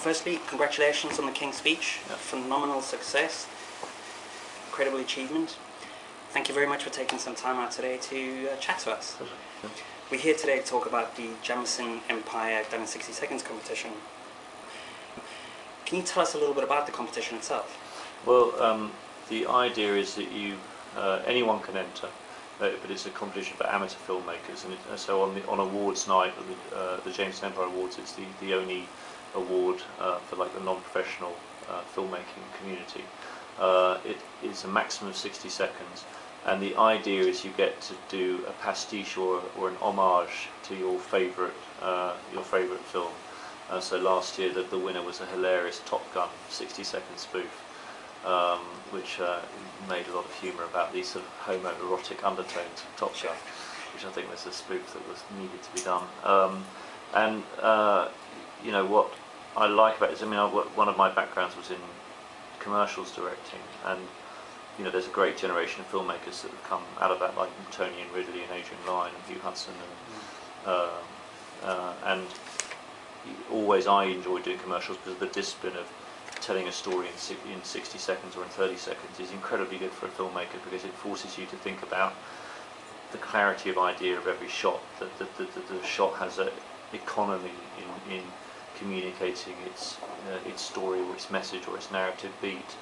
Firstly, congratulations on the King's Speech. Yeah. Phenomenal success, incredible achievement. Thank you very much for taking some time out today to chat to us. Yeah. We're here today to talk about the Jamison Empire Done in 60 Seconds competition. Can you tell us a little bit about the competition itself? Well, the idea is that anyone can enter, but it's a competition for amateur filmmakers, and so on awards night, the Jamison Empire Awards, it's the only award for like the non-professional filmmaking community. It is a maximum of 60 seconds, and the idea is you get to do a pastiche or an homage to your favourite film. So last year the winner was a hilarious Top Gun 60-second spoof, which made a lot of humour about these sort of homoerotic undertones of Top Gun, which I think was a spoof that was needed to be done. You know what I like about it is, I mean, one of my backgrounds was in commercials directing, and you know, there's a great generation of filmmakers that have come out of that, like Tony and Ridley and Adrian Lyne and Hugh Hudson, and always I enjoy doing commercials because the discipline of telling a story in 60 seconds or in 30 seconds is incredibly good for a filmmaker, because it forces you to think about the clarity of idea of every shot. The shot has an economy in communicating its story or its message or its narrative beat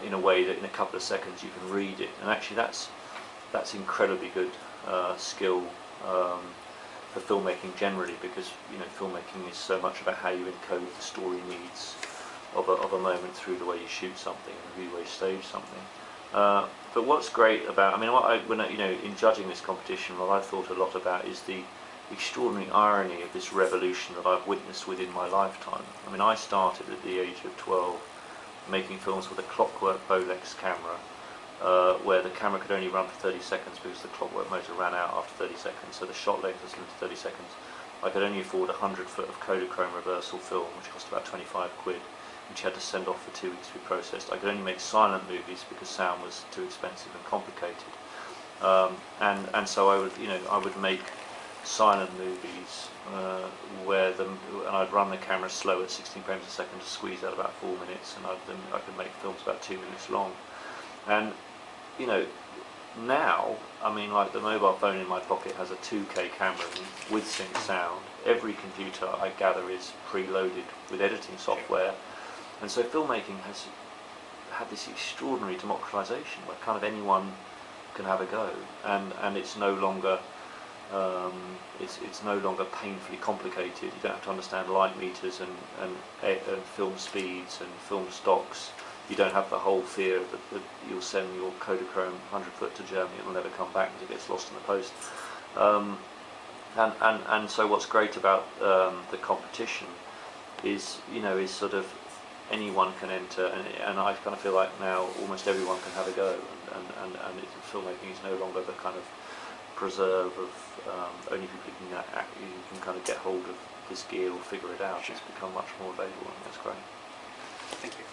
in a way that in a couple of seconds you can read it, and actually that's incredibly good skill for filmmaking generally, because you know, filmmaking is so much about how you encode the story needs of a moment through the way you shoot something and the way you stage something. But what's great about, I mean, in judging this competition, what I've thought a lot about is the extraordinary irony of this revolution that I've witnessed within my lifetime. I mean, I started at the age of 12 making films with a clockwork Bolex camera, where the camera could only run for 30 seconds because the clockwork motor ran out after 30 seconds, so the shot length was limited to 30 seconds. I could only afford 100 foot of Kodachrome reversal film, which cost about 25 quid, which you had to send off for 2 weeks to be processed. I could only make silent movies because sound was too expensive and complicated. And so I would make silent movies and I'd run the camera slow at 16 frames a second to squeeze out about 4 minutes, and I could make films about 2 minutes long. And you know, now, I mean, like the mobile phone in my pocket has a 2K camera with sync sound. Every computer, I gather, is preloaded with editing software, and so filmmaking has had this extraordinary democratization where kind of anyone can have a go, and it's no longer it's no longer painfully complicated. You don't have to understand light meters and film speeds and film stocks. You don't have the whole fear that you'll send your Kodachrome 100 foot to Germany, it will never come back because it gets lost in the post. And so what's great about the competition is, is sort of anyone can enter, and I kind of feel like now almost everyone can have a go, and filmmaking is no longer the kind of preserve of only people who can kind of get hold of this gear or figure it out. It's become much more available, and that's great. Thank you.